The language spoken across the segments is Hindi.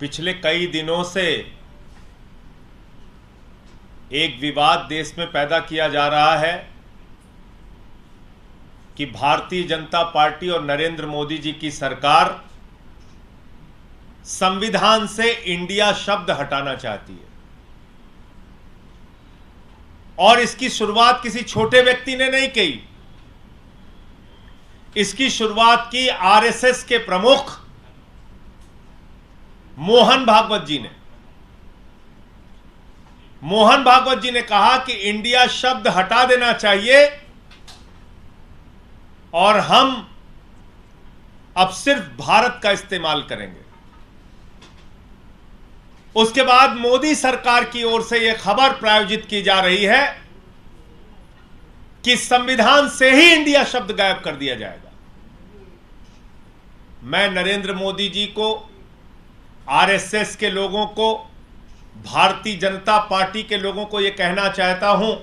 पिछले कई दिनों से एक विवाद देश में पैदा किया जा रहा है कि भारतीय जनता पार्टी और नरेंद्र मोदी जी की सरकार संविधान से इंडिया शब्द हटाना चाहती है। और इसकी शुरुआत किसी छोटे व्यक्ति ने नहीं की, इसकी शुरुआत की आरएसएस के प्रमुख मोहन भागवत जी ने। मोहन भागवत जी ने कहा कि इंडिया शब्द हटा देना चाहिए और हम अब सिर्फ भारत का इस्तेमाल करेंगे। उसके बाद मोदी सरकार की ओर से यह खबर प्रायोजित की जा रही है कि संविधान से ही इंडिया शब्द गायब कर दिया जाएगा। मैं नरेंद्र मोदी जी को, आरएसएस के लोगों को, भारतीय जनता पार्टी के लोगों को यह कहना चाहता हूं,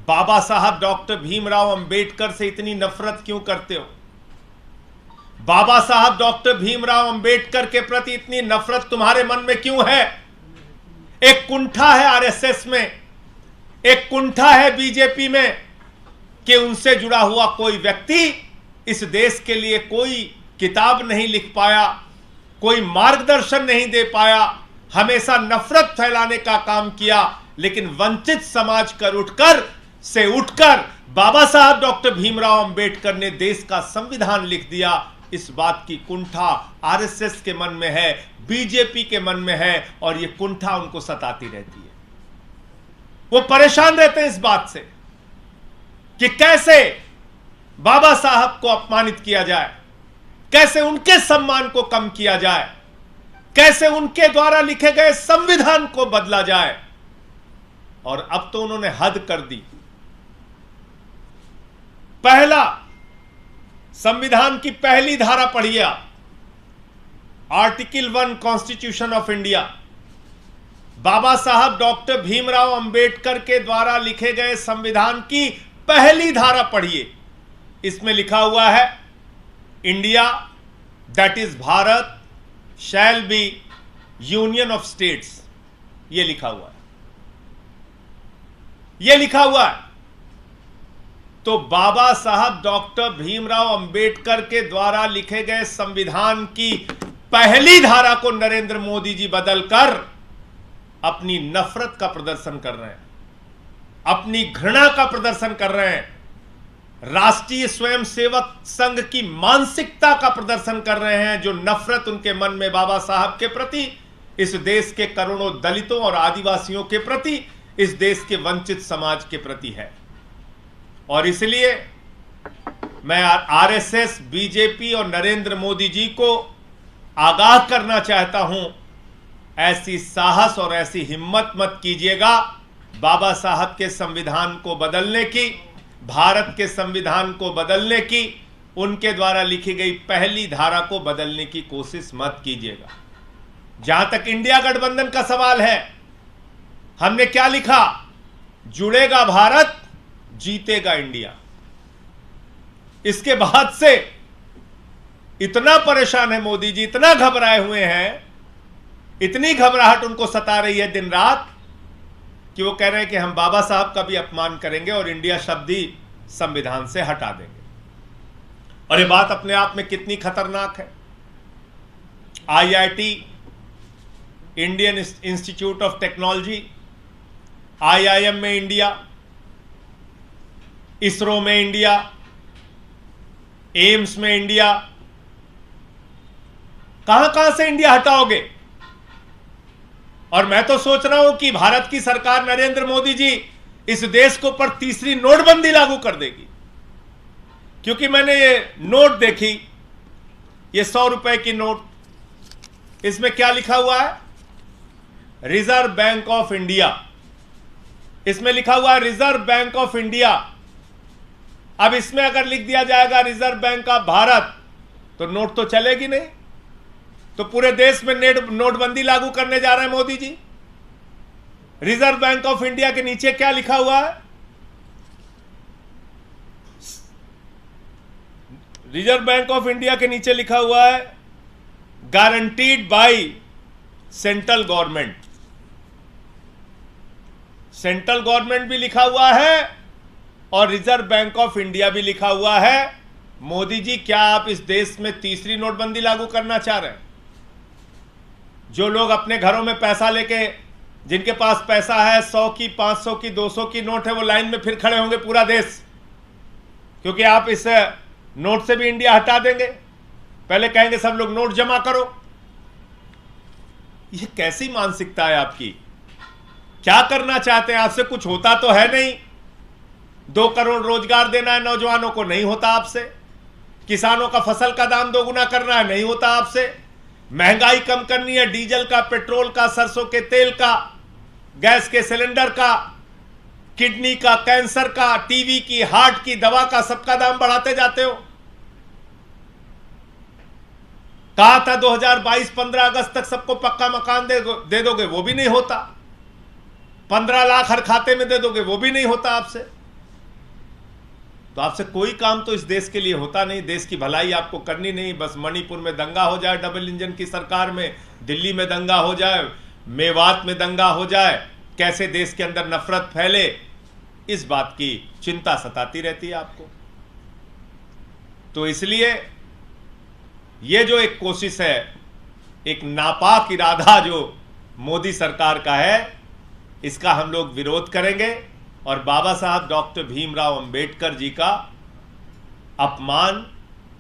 बाबा साहब डॉक्टर भीमराव अंबेडकर से इतनी नफरत क्यों करते हो? बाबा साहब डॉक्टर भीमराव अंबेडकर के प्रति इतनी नफरत तुम्हारे मन में क्यों है? एक कुंठा है आरएसएस में, एक कुंठा है बीजेपी में कि उनसे जुड़ा हुआ कोई व्यक्ति इस देश के लिए कोई किताब नहीं लिख पाया, कोई मार्गदर्शन नहीं दे पाया, हमेशा नफरत फैलाने का काम किया। लेकिन वंचित समाज से उठकर बाबा साहब डॉक्टर भीमराव अंबेडकर ने देश का संविधान लिख दिया। इस बात की कुंठा आरएसएस के मन में है, बीजेपी के मन में है, और यह कुंठा उनको सताती रहती है। वो परेशान रहते हैं इस बात से कि कैसे बाबा साहब को अपमानित किया जाए, कैसे उनके सम्मान को कम किया जाए, कैसे उनके द्वारा लिखे गए संविधान को बदला जाए। और अब तो उन्होंने हद कर दी। पहला, संविधान की पहली धारा पढ़िए, आर्टिकल 1 कॉन्स्टिट्यूशन ऑफ इंडिया। बाबा साहब डॉक्टर भीमराव अंबेडकर के द्वारा लिखे गए संविधान की पहली धारा पढ़िए। इसमें लिखा हुआ है, India that is Bharat shall be union of states. यह लिखा हुआ है, यह लिखा हुआ है। तो बाबा साहब डॉक्टर भीमराव अंबेडकर के द्वारा लिखे गए संविधान की पहली धारा को नरेंद्र मोदी जी बदलकर अपनी नफरत का प्रदर्शन कर रहे हैं, अपनी घृणा का प्रदर्शन कर रहे हैं, राष्ट्रीय स्वयंसेवक संघ की मानसिकता का प्रदर्शन कर रहे हैं, जो नफरत उनके मन में बाबा साहब के प्रति, इस देश के करोड़ों दलितों और आदिवासियों के प्रति, इस देश के वंचित समाज के प्रति है। और इसलिए मैं आरएसएस, बीजेपी और नरेंद्र मोदी जी को आगाह करना चाहता हूं, ऐसी साहस और ऐसी हिम्मत मत कीजिएगा बाबा साहब के संविधान को बदलने की, भारत के संविधान को बदलने की, उनके द्वारा लिखी गई पहली धारा को बदलने की कोशिश मत कीजिएगा। जहां तक इंडिया गठबंधन का सवाल है, हमने क्या लिखा? जुड़ेगा भारत, जीतेगा इंडिया। इसके बाद से इतना परेशान है मोदी जी, इतना घबराए हुए हैं, इतनी घबराहट उनको सता रही है दिन रात, कि वो कह रहे हैं कि हम बाबा साहब का भी अपमान करेंगे और इंडिया शब्द ही संविधान से हटा देंगे। और ये बात अपने आप में कितनी खतरनाक है। IIT, Indian institute of technology, IIM में इंडिया, इसरो में इंडिया, एम्स में इंडिया, कहां कहां से इंडिया हटाओगे? और मैं तो सोच रहा हूं कि भारत की सरकार, नरेंद्र मोदी जी, इस देश के ऊपर तीसरी नोटबंदी लागू कर देगी। क्योंकि मैंने ये नोट देखी, ये 100 रुपए की नोट, इसमें क्या लिखा हुआ है? Reserve bank of India. इसमें लिखा हुआ है रिजर्व बैंक ऑफ इंडिया। अब इसमें अगर लिख दिया जाएगा रिजर्व बैंक ऑफ भारत, तो नोट तो चलेगी नहीं। तो पूरे देश में नोटबंदी लागू करने जा रहे हैं Modi ji. Reserve bank of India के नीचे क्या लिखा हुआ है? रिजर्व बैंक ऑफ इंडिया के नीचे लिखा हुआ है गारंटीड बाय सेंट्रल गवर्नमेंट भी लिखा हुआ है और रिजर्व बैंक ऑफ इंडिया भी लिखा हुआ है। मोदी जी, क्या आप इस देश में तीसरी नोटबंदी लागू करना चाह रहे हैं? जो लोग अपने घरों में पैसा लेके, जिनके पास पैसा है 100 की, 500 की, 200 की नोट है, वो लाइन में फिर खड़े होंगे पूरा देश, क्योंकि आप इस नोट से भी इंडिया हटा देंगे। पहले कहेंगे सब लोग नोट जमा करो। ये कैसी मानसिकता है आपकी? क्या करना चाहते हैं? आपसे कुछ होता तो है नहीं। 2 करोड़ रोजगार देना है नौजवानों को, नहीं होता आपसे। किसानों का फसल का दाम दोगुना करना है, नहीं होता आपसे। महंगाई कम करनी है, डीजल का, पेट्रोल का, सरसों के तेल का, गैस के सिलेंडर का, किडनी का, कैंसर का, टीवी की, हार्ट की दवा का, सबका दाम बढ़ाते जाते हो। कहा था 2022 15 अगस्त तक सबको पक्का मकान दे दोगे, वो भी नहीं होता। 15 लाख हर खाते में दे दोगे, वो भी नहीं होता आपसे। तो आपसे कोई काम तो इस देश के लिए होता नहीं। देश की भलाई आपको करनी नहीं, बस मणिपुर में दंगा हो जाए डबल इंजन की सरकार में, दिल्ली में दंगा हो जाए, मेवात में दंगा हो जाए, कैसे देश के अंदर नफरत फैले, इस बात की चिंता सताती रहती है आपको। तो इसलिए ये जो एक कोशिश है, एक नापाक इरादा जो मोदी सरकार का है, इसका हम लोग विरोध करेंगे और बाबा साहब डॉक्टर भीमराव अंबेडकर जी का अपमान,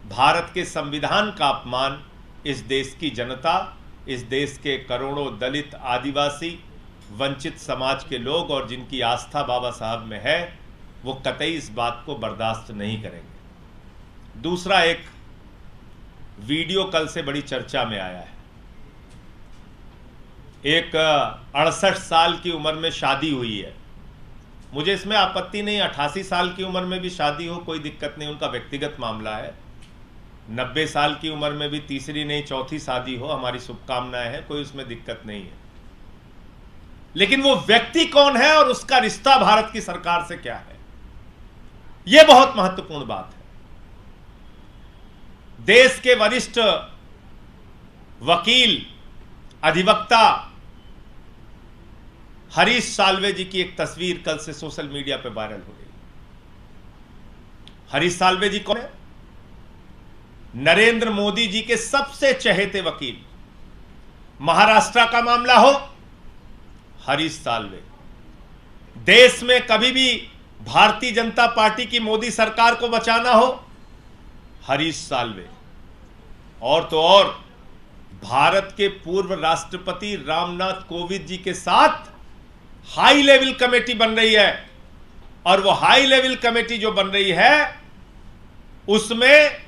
भारत के संविधान का अपमान, इस देश की जनता, इस देश के करोड़ों दलित, आदिवासी, वंचित समाज के लोग और जिनकी आस्था बाबा साहब में है, वो कतई इस बात को बर्दाश्त नहीं करेंगे। दूसरा, एक वीडियो कल से बड़ी चर्चा में आया है। एक 68 साल की उम्र में शादी हुई है। मुझे इसमें आपत्ति नहीं, 88 साल की उम्र में भी शादी हो, कोई दिक्कत नहीं, उनका व्यक्तिगत मामला है। 90 साल की उम्र में भी तीसरी नहीं चौथी शादी हो, हमारी शुभकामनाएं हैं, कोई उसमें दिक्कत नहीं है। लेकिन वो व्यक्ति कौन है और उसका रिश्ता भारत की सरकार से क्या है, यह बहुत महत्वपूर्ण बात है। देश के वरिष्ठ वकील, अधिवक्ता हरीश साल्वे जी की एक तस्वीर कल से सोशल मीडिया पर वायरल हो रही है। हरीश साल्वे जी कौन है? नरेंद्र मोदी जी के सबसे चहेते वकील। महाराष्ट्र का मामला हो, हरीश साल्वे। देश में कभी भी भारतीय जनता पार्टी की मोदी सरकार को बचाना हो, हरीश साल्वे। और तो और भारत के पूर्व राष्ट्रपति रामनाथ कोविंद जी के साथ हाई लेवल कमेटी बन रही है, और वो हाई लेवल कमेटी जो बन रही है उसमें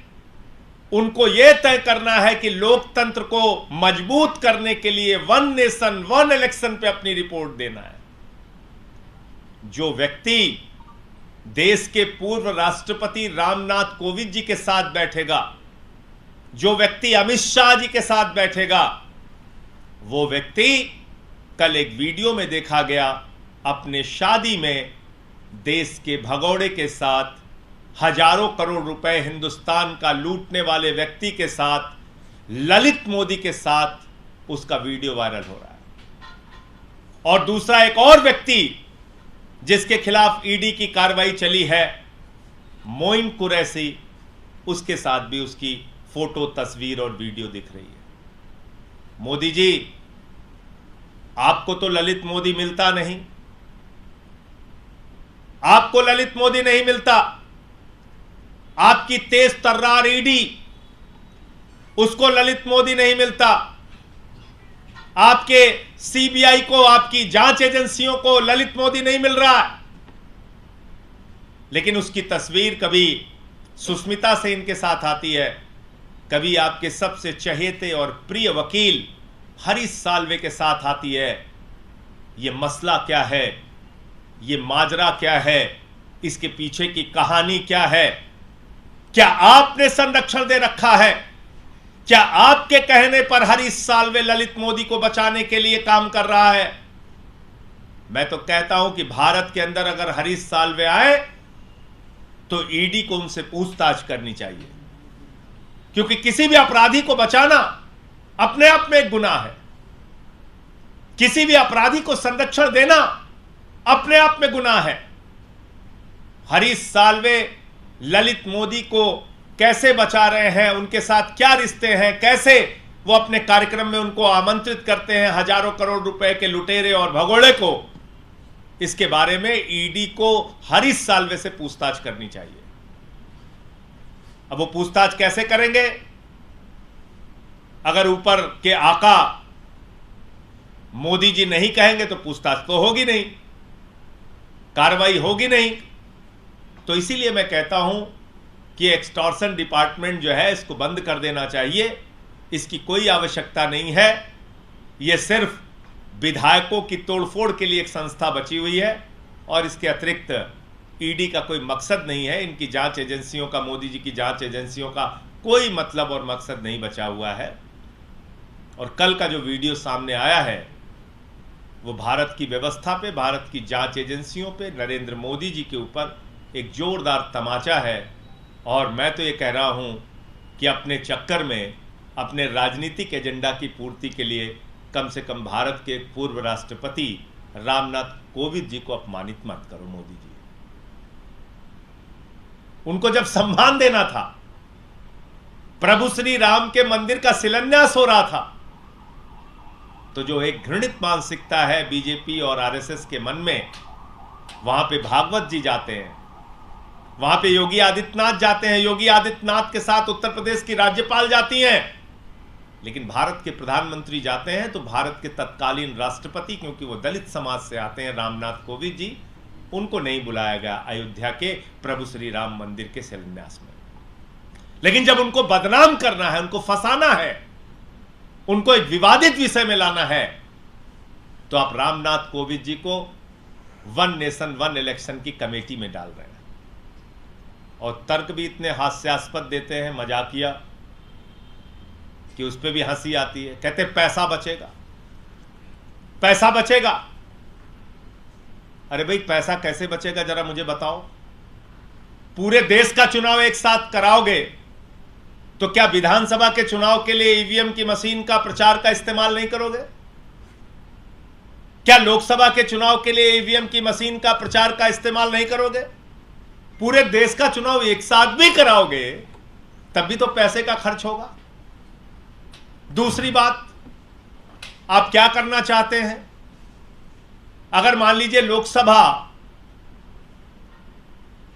उनको यह तय करना है कि लोकतंत्र को मजबूत करने के लिए 1 नेशन 1 इलेक्शन पे अपनी रिपोर्ट देना है। जो व्यक्ति देश के पूर्व राष्ट्रपति रामनाथ कोविंद जी के साथ बैठेगा, जो व्यक्ति अमित शाह जी के साथ बैठेगा, वो व्यक्ति कल एक वीडियो में देखा गया अपने शादी में देश के भगोड़े के साथ, हजारों करोड़ रुपए हिंदुस्तान का लूटने वाले व्यक्ति के साथ, ललित मोदी के साथ उसका वीडियो वायरल हो रहा है। और दूसरा, एक और व्यक्ति जिसके खिलाफ ईडी की कार्रवाई चली है, मोइन कुरैशी, उसके साथ भी उसकी फोटो, तस्वीर और वीडियो दिख रही है। मोदी जी, आपको तो ललित मोदी मिलता नहीं, आपको ललित मोदी नहीं मिलता। आपकी तेज तर्रार ईडी, उसको ललित मोदी नहीं मिलता। आपके सीबीआई को, आपकी जांच एजेंसियों को ललित मोदी नहीं मिल रहा है। लेकिन उसकी तस्वीर कभी सुष्मिता सेन के साथ आती है, कभी आपके सबसे चहेते और प्रिय वकील हरीश साल्वे के साथ आती है। यह मसला क्या है, यह माजरा क्या है, इसके पीछे की कहानी क्या है? क्या आपने संरक्षण दे रखा है? क्या आपके कहने पर हरीश साल्वे ललित मोदी को बचाने के लिए काम कर रहा है? मैं तो कहता हूं कि भारत के अंदर अगर हरीश साल्वे आए तो ईडी को उनसे पूछताछ करनी चाहिए, क्योंकि किसी भी अपराधी को बचाना अपने आप में एक गुनाह है। किसी भी अपराधी को संरक्षण देना अपने आप में गुनाह है। हरीश साल्वे ललित मोदी को कैसे बचा रहे हैं, उनके साथ क्या रिश्ते हैं, कैसे वो अपने कार्यक्रम में उनको आमंत्रित करते हैं हजारों करोड़ रुपए के लुटेरे और भगोड़े को, इसके बारे में ईडी को हरीश साल्वे से पूछताछ करनी चाहिए। अब वो पूछताछ कैसे करेंगे? अगर ऊपर के आका मोदी जी नहीं कहेंगे तो पूछताछ तो होगी नहीं, कार्रवाई होगी नहीं। तो इसीलिए मैं कहता हूं कि एक्सटॉर्शन डिपार्टमेंट जो है इसको बंद कर देना चाहिए। इसकी कोई आवश्यकता नहीं है। यह सिर्फ विधायकों की तोड़फोड़ के लिए एक संस्था बची हुई है और इसके अतिरिक्त ईडी का कोई मकसद नहीं है। इनकी जांच एजेंसियों का, मोदी जी की जांच एजेंसियों का कोई मतलब और मकसद नहीं बचा हुआ है। और कल का जो वीडियो सामने आया है वो भारत की व्यवस्था पे, भारत की जांच एजेंसियों पे, नरेंद्र मोदी जी के ऊपर एक जोरदार तमाचा है। और मैं तो ये कह रहा हूं कि अपने चक्कर में, अपने राजनीतिक एजेंडा की पूर्ति के लिए कम से कम भारत के पूर्व राष्ट्रपति रामनाथ कोविंद जी को अपमानित मत करो। मोदी जी, उनको जब सम्मान देना था, प्रभु श्री राम के मंदिर का शिलान्यास हो रहा था, तो जो एक घृणित मानसिकता है बीजेपी और आरएसएस के मन में, वहां पे भागवत जी जाते हैं, वहां पे योगी आदित्यनाथ जाते हैं, योगी आदित्यनाथ के साथ उत्तर प्रदेश की राज्यपाल जाती हैं, लेकिन भारत के प्रधानमंत्री जाते हैं तो भारत के तत्कालीन राष्ट्रपति, क्योंकि वो दलित समाज से आते हैं, रामनाथ कोविंद जी, उनको नहीं बुलाया गया अयोध्या के प्रभु श्री राम मंदिर के शिलान्यास में। लेकिन जब उनको बदनाम करना है, उनको फंसाना है, उनको एक विवादित विषय में लाना है, तो आप रामनाथ कोविंद जी को वन नेशन वन इलेक्शन की कमेटी में डाल रहे हैं। और तर्क भी इतने हास्यास्पद देते हैं, मजाकिया, कि उस पर भी हंसी आती है। कहते पैसा बचेगा, पैसा बचेगा। अरे भाई, पैसा कैसे बचेगा जरा मुझे बताओ। पूरे देश का चुनाव एक साथ कराओगे तो क्या विधानसभा के चुनाव के लिए ईवीएम की मशीन का प्रचार का इस्तेमाल नहीं करोगे? क्या लोकसभा के चुनाव के लिए ईवीएम की मशीन का प्रचार का इस्तेमाल नहीं करोगे? पूरे देश का चुनाव एक साथ भी कराओगे तब भी तो पैसे का खर्च होगा। दूसरी बात, आप क्या करना चाहते हैं? अगर मान लीजिए लोकसभा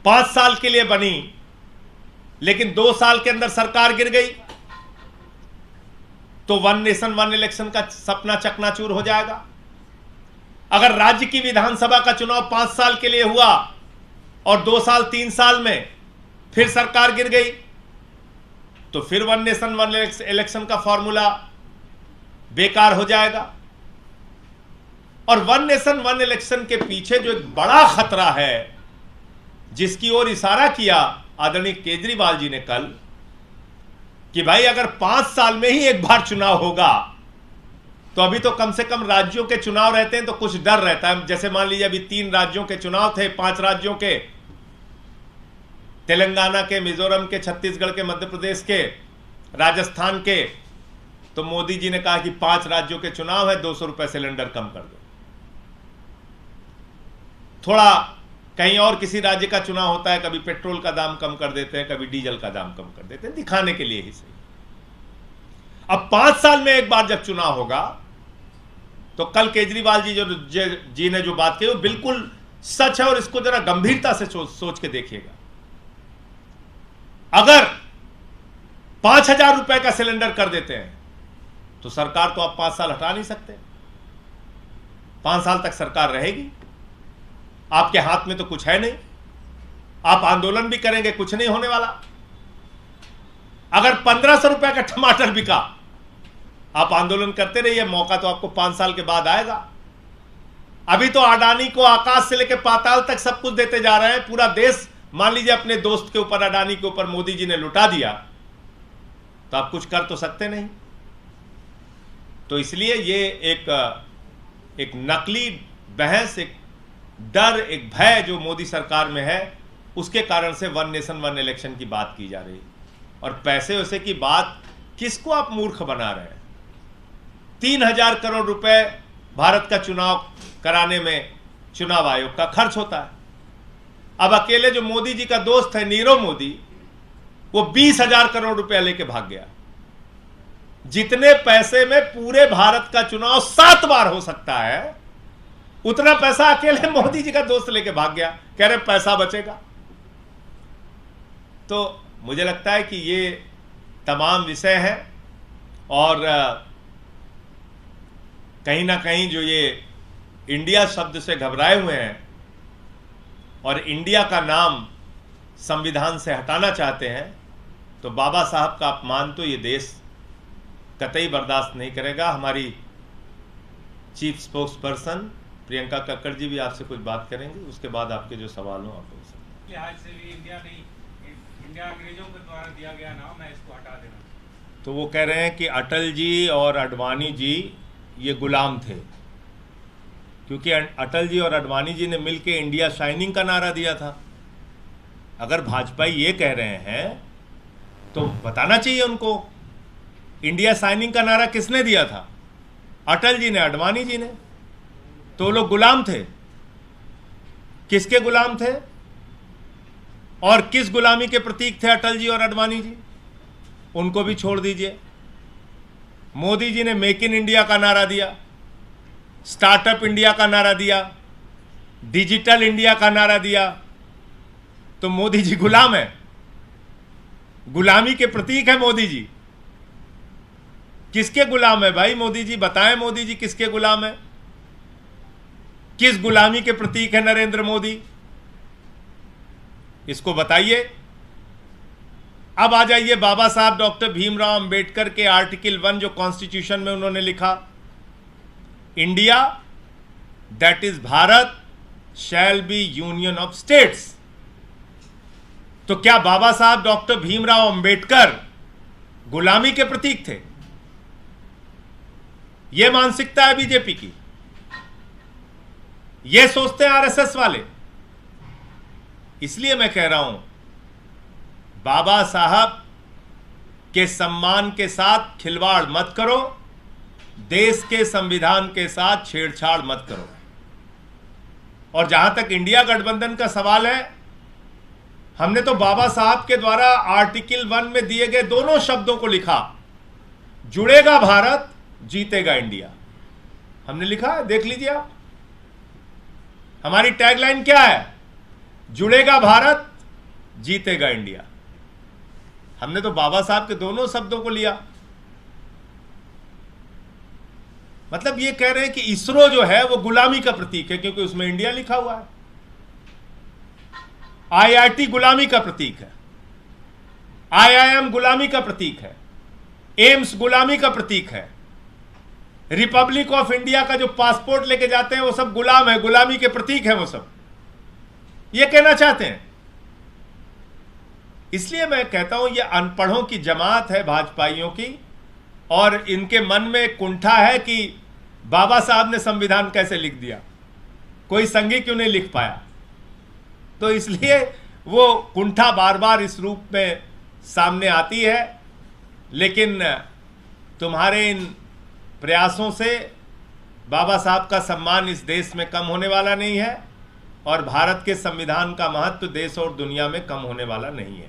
5 साल के लिए बनी, लेकिन 2 साल के अंदर सरकार गिर गई, तो वन नेशन वन इलेक्शन का सपना चकनाचूर हो जाएगा। अगर राज्य की विधानसभा का चुनाव 5 साल के लिए हुआ और 2 साल 3 साल में फिर सरकार गिर गई, तो फिर वन नेशन वन इलेक्शन का फॉर्मूला बेकार हो जाएगा। और वन नेशन वन इलेक्शन के पीछे जो एक बड़ा खतरा है, जिसकी ओर इशारा किया आदरणीय केजरीवाल जी ने कल, कि भाई अगर 5 साल में ही एक बार चुनाव होगा, तो अभी तो कम से कम राज्यों के चुनाव रहते हैं तो कुछ डर रहता है। जैसे मान लीजिए अभी 3 राज्यों के चुनाव थे, 5 राज्यों के, तेलंगाना के, मिजोरम के, छत्तीसगढ़ के, मध्य प्रदेश के, राजस्थान के, तो मोदी जी ने कहा कि 5 राज्यों के चुनाव है, 200 रुपए सिलेंडर कम कर दो। थोड़ा कहीं और किसी राज्य का चुनाव होता है, कभी पेट्रोल का दाम कम कर देते हैं, कभी डीजल का दाम कम कर देते हैं, दिखाने के लिए ही सही। अब 5 साल में एक बार जब चुनाव होगा, तो कल केजरीवाल जी ने जो बात कही वो बिल्कुल सच है, और इसको जरा गंभीरता से सोच के देखिएगा। अगर 5,000 रुपए का सिलेंडर कर देते हैं तो सरकार तो आप 5 साल हटा नहीं सकते, 5 साल तक सरकार रहेगी। आपके हाथ में तो कुछ है नहीं, आप आंदोलन भी करेंगे, कुछ नहीं होने वाला। अगर 1,500 रुपए का टमाटर बिका, आप आंदोलन करते रहिए, मौका तो आपको 5 साल के बाद आएगा। अभी तो अडानी को आकाश से लेकर पाताल तक सब कुछ देते जा रहे हैं। पूरा देश मान लीजिए अपने दोस्त के ऊपर, अडानी के ऊपर मोदी जी ने लुटा दिया, तो आप कुछ कर तो सकते नहीं। तो इसलिए ये एक नकली बहस, एक डर, एक भय जो मोदी सरकार में है, उसके कारण से वन नेशन वन इलेक्शन की बात की जा रही है। और पैसे वैसे की बात, किसको आप मूर्ख बना रहे हैं? 3,000 करोड़ रुपए भारत का चुनाव कराने में चुनाव आयोग का खर्च होता है। अब अकेले जो मोदी जी का दोस्त है नीरव मोदी, वो 20,000 करोड़ रुपया लेके भाग गया। जितने पैसे में पूरे भारत का चुनाव 7 बार हो सकता है, उतना पैसा अकेले मोदी जी का दोस्त लेके भाग गया, कह रहे पैसा बचेगा। तो मुझे लगता है कि ये तमाम विषय हैं और कहीं ना कहीं जो ये इंडिया शब्द से घबराए हुए हैं और इंडिया का नाम संविधान से हटाना चाहते हैं, तो बाबा साहब का अपमान तो ये देश कतई बर्दाश्त नहीं करेगा। हमारी chief spokesperson Priyanka Kakkar ji भी आपसे कुछ बात करेंगे, उसके बाद आपके जो सवाल हो आप पूछ सकते हैं। आज से भी इंडिया अंग्रेजों के द्वारा दिया गया नाम है, इसको हटा देना। तो वो कह रहे हैं कि अटल जी और आडवाणी जी ये गुलाम थे, क्योंकि अटल जी और आडवाणी जी ने मिलकर इंडिया शाइनिंग का नारा दिया था। अगर भाजपा ये कह रहे हैं तो बताना चाहिए उनको, इंडिया शाइनिंग का नारा किसने दिया था? अटल जी ने, आडवाणी जी ने। तो लोग गुलाम थे। किसके गुलाम थे और किस गुलामी के प्रतीक थे अटल जी और आडवाणी जी? उनको भी छोड़ दीजिए। मोदी जी ने मेक इन इंडिया का नारा दिया, स्टार्टअप इंडिया का नारा दिया, डिजिटल इंडिया का नारा दिया। तो मोदी जी गुलाम है, गुलामी के प्रतीक है मोदी जी। किसके गुलाम है भाई मोदी जी? बताएं मोदी जी किसके गुलाम है? किस गुलामी के प्रतीक है नरेंद्र मोदी? इसको बताइए। अब आ जाइए बाबा साहब डॉक्टर भीमराव अंबेडकर के आर्टिकल 1 जो कॉन्स्टिट्यूशन में उन्होंने लिखा, India that is Bharat shall be union of states. तो क्या बाबा साहब डॉक्टर भीमराव अंबेडकर गुलामी के प्रतीक थे? यह मानसिकता है बीजेपी की, यह सोचते हैं आरएसएस वाले। इसलिए मैं कह रहा हूं, बाबा साहब के सम्मान के साथ खिलवाड़ मत करो, देश के संविधान के साथ छेड़छाड़ मत करो। और जहां तक इंडिया गठबंधन का सवाल है, हमने तो बाबा साहब के द्वारा आर्टिकल 1 में दिए गए दोनों शब्दों को लिखा, जुड़ेगा भारत जीतेगा इंडिया। हमने लिखा है, देख लीजिए आप। हमारी टैगलाइन क्या है? जुड़ेगा भारत जीतेगा इंडिया। हमने तो बाबा साहब के दोनों शब्दों को लिया। मतलब ये कह रहे हैं कि इसरो जो है वो गुलामी का प्रतीक है, क्योंकि उसमें इंडिया लिखा हुआ है। आईआईटी गुलामी का प्रतीक है, आईआईएम गुलामी का प्रतीक है, एम्स गुलामी का प्रतीक है, रिपब्लिक ऑफ इंडिया का जो पासपोर्ट लेके जाते हैं वो सब गुलाम है, गुलामी के प्रतीक है वो सब। ये कहना चाहते हैं। इसलिए मैं कहता हूं ये अनपढ़ों की जमात है भाजपाइयों की, और इनके मन में कुंठा है कि बाबा साहब ने संविधान कैसे लिख दिया, कोई संघी क्यों नहीं लिख पाया। तो इसलिए वो कुंठा बार बार इस रूप में सामने आती है। लेकिन तुम्हारे इन प्रयासों से बाबा साहब का सम्मान इस देश में कम होने वाला नहीं है, और भारत के संविधान का महत्व देश और दुनिया में कम होने वाला नहीं है।